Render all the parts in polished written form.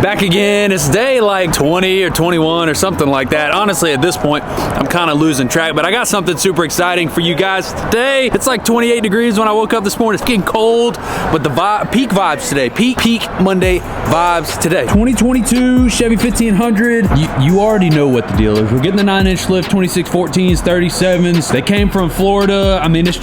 Back again. It's day like 20 or 21 or something like that. Honestly, at this point, I'm kind of losing track, but I got something super exciting for you guys today. It's like 28 degrees when I woke up this morning. It's getting cold, but the peak vibes today. Peak Monday vibes today. 2022 Chevy 1500. You already know what the deal is. We're getting the 9-inch lift, 2614s, 37s. They came from Florida. I mean, it's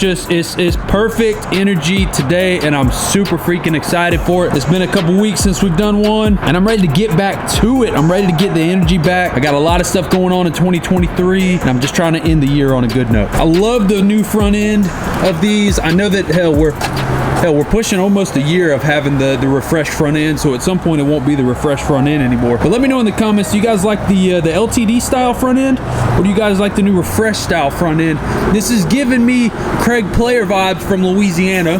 perfect energy today, and I'm super freaking excited for it. It's been a couple weeks since we've done one, and I'm ready to get back to it. I'm ready to get the energy back. I got a lot of stuff going on in 2023, and I'm just trying to end the year on a good note. I love the new front end of these. I know that we're pushing almost a year of having the refreshed front end, so at some point it won't be the refreshed front end anymore. But let me know in the comments, do you guys like the LTD style front end, or do you guys like the new refreshed style front end? This is giving me Craig Player vibes from Louisiana.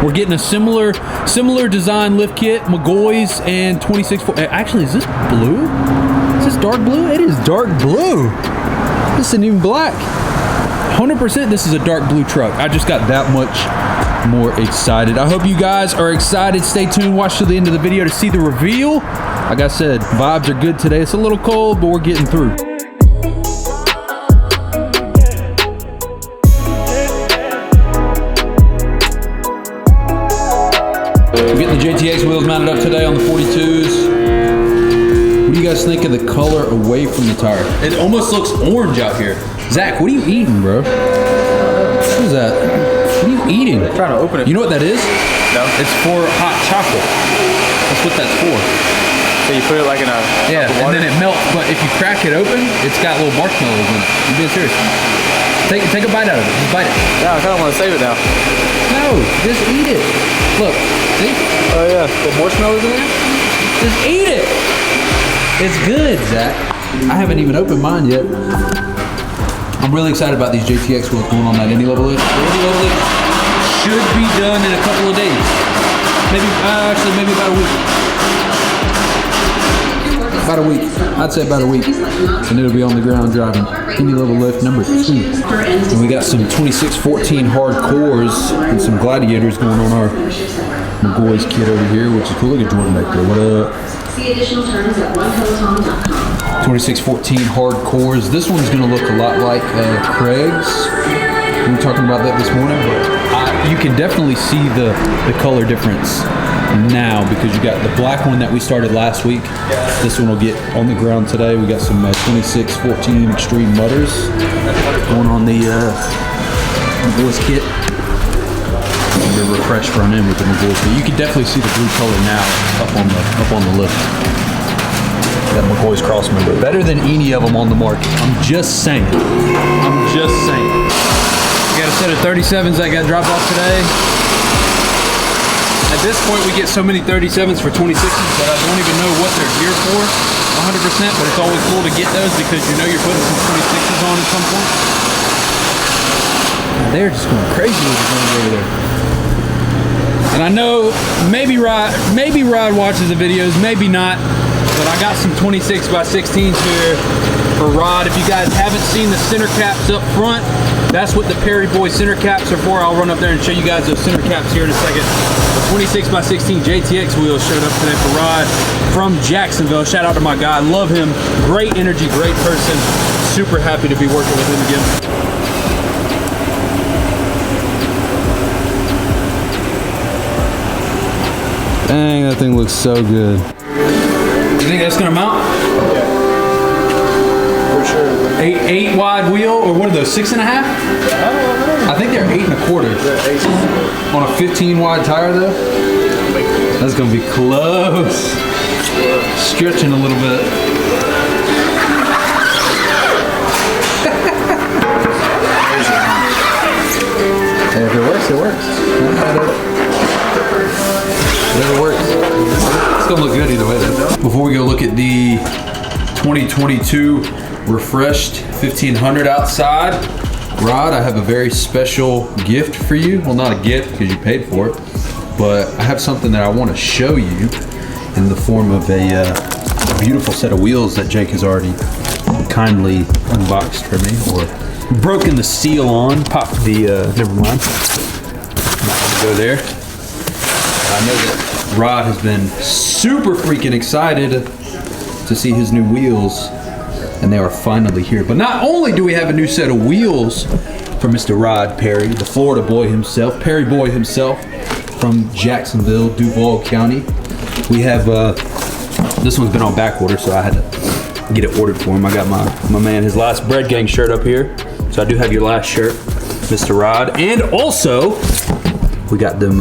We're getting a similar design lift kit, Mcgaughys, and 26. Actually, is this blue? Is this dark blue? It is dark blue. This isn't even black. 100% this is a dark blue truck. I just got that much more excited. I hope you guys are excited. Stay tuned. Watch till the end of the video to see the reveal. Like I said, vibes are good today. It's a little cold, but we're getting through. We're getting the JTX wheels mounted up today on the 42s. What do you guys think of the color away from the tire? It almost looks orange out here. Zach, what are you eating, bro? What is that? What are you eating? I'm trying to open it. You know what that is? No. It's for hot chocolate. That's what that's for. So you put it like in a and then it melts, but if you crack it open, it's got little marshmallows in it. You being serious? Take a bite out of it. Just bite it. Yeah, I kind of want to save it now. No, just eat it. Look, see? Oh yeah, the marshmallows in there? Just eat it. It's good, Zach. I haven't even opened mine yet. I'm really excited about these JTX wheels going on that Indy level lift. The Indy level lift should be done in a couple of days. Maybe, actually, maybe about a week. About a week. I'd say about a week. And it'll be on the ground driving. Indy level lift number 2. And we got some 2614 hardcores and some Gladiators going on our Mcgaughys kit over here, which is cool. Look at Jordan back there. What up? See additional terms at onepeloton.com. 2614 hardcores. This one's going to look a lot like Craig's. We were talking about that this morning, but you can definitely see the color difference now because you got the black one that we started last week. This one will get on the ground today. We got some 2614 Extreme Mudders going on the Mcgaughys kit. The refreshed front end with the Mcgaughys, but you can definitely see the blue color now up on the lift. That Mcgaughys cross member, better than any of them on the market. I'm just saying. We got a set of 37s that got dropped off today. At this point, we get so many 37s for 26s that I don't even know what they're here for 100%, but it's always cool to get those because you know you're putting some 26s on at some point. They're just going crazy with the guns over there. And I know maybe Rod watches the videos, maybe not, but I got some 26x16s here for Rod. If you guys haven't seen the center caps up front, that's what the Perry Boy center caps are for. I'll run up there and show you guys those center caps here in a second. The 26x16 JTX wheels showed up today for Rod from Jacksonville. Shout out to my guy, love him. Great energy, great person. Super happy to be working with him again. Dang, that thing looks so good. You think that's gonna mount? Yeah. For sure. 8 wide wheel, or what are those, 6.5? I think they're 8 1/4. Yeah, 8. On a 15 wide tire though? That's gonna be close. Stretching a little bit. Hey, if it works, it works. Whatever works. It's gonna look good either way though. Before we go look at the 2022 refreshed 1500 outside, Rod, I have a very special gift for you. Well, not a gift because you paid for it, but I have something that I want to show you in the form of a beautiful set of wheels that Jake has already kindly unboxed for me, or broken the seal on. Popped the, never mind. Not gonna go there. I know that Rod has been super freaking excited to see his new wheels, and they are finally here. But not only do we have a new set of wheels for Mr. Rod Perry, the Florida boy himself, Perry boy himself, from Jacksonville, Duval County. We have, this one's been on back order, so I had to get it ordered for him. I got my man, his last Bread Gang shirt up here. So I do have your last shirt, Mr. Rod. And also, we got them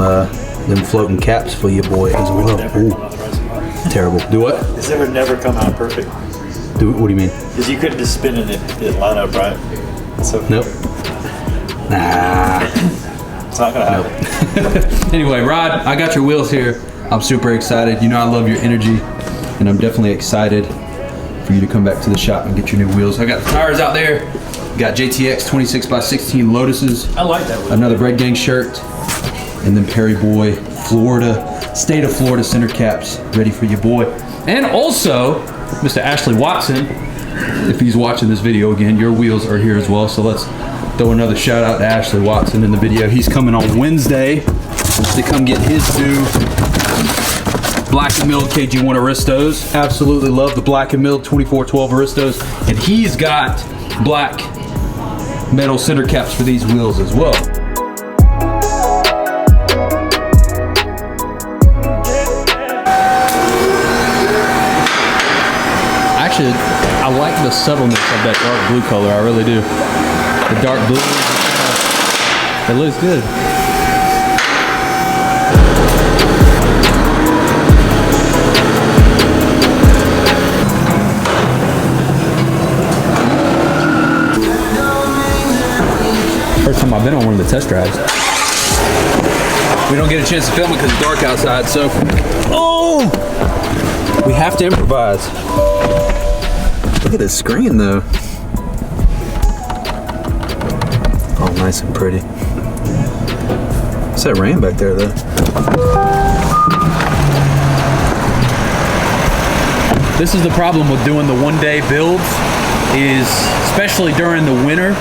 floating caps for your boy as well. Ooh, terrible. Do what? This would never come out perfect. What do you mean? Because you couldn't just spin it and it line up right. So Nope. Nah. It's not gonna happen. Anyway, Rod, I got your wheels here. I'm super excited. You know I love your energy, and I'm definitely excited for you to come back to the shop and get your new wheels. I got the tires out there. Got JTX 26x16 Lotuses. I like that one. Another Bread Gang shirt, and then Perry Boy Florida, state of Florida center caps ready for your boy. And also, Mr. Ashley Watson, if he's watching this video again, your wheels are here as well. So let's throw another shout out to Ashley Watson in the video. He's coming on Wednesday to come get his new Black & Milled KG1 Aristos. Absolutely love the Black & Milled 2412 Aristos. And he's got black metal center caps for these wheels as well. Actually, I like the subtleness of that dark blue color. I really do. The dark blue, it looks good. First time I've been on one of the test drives. We don't get a chance to film it because it's dark outside, so. Oh! We have to improvise. Look at this screen though. Oh, nice and pretty. What's that rain back there though? This is the problem with doing the one-day builds, is especially during the winter,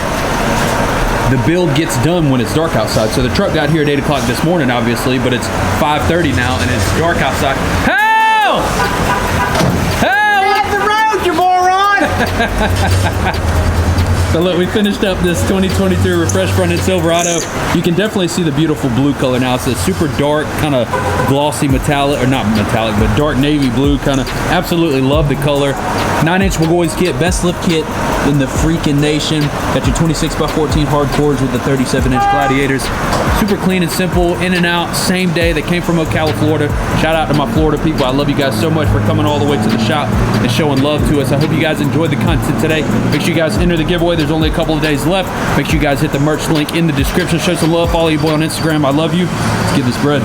the build gets done when it's dark outside. So the truck got here at 8 o'clock this morning, obviously, but it's 5:30 now and it's dark outside. Help! Help! Off the road, you moron! So look, we finished up this 2023 refresh fronted Silverado. You can definitely see the beautiful blue color now. It's a super dark, kind of glossy metallic, or not metallic, but dark navy blue kind of. Absolutely love the color. 9-inch Mcgaughys kit, best lift kit in the freaking nation. Got your 26x14 hardcores with the 37-inch Gladiators. Super clean and simple, in and out, same day. They came from Ocala, Florida. Shout out to my Florida people. I love you guys so much for coming all the way to the shop and showing love to us. I hope you guys enjoyed the content today. Make sure you guys enter the giveaway. There's only a couple of days left. Make sure you guys hit the merch link in the description. Show some love. Follow your boy on Instagram. I love you. Let's get this bread.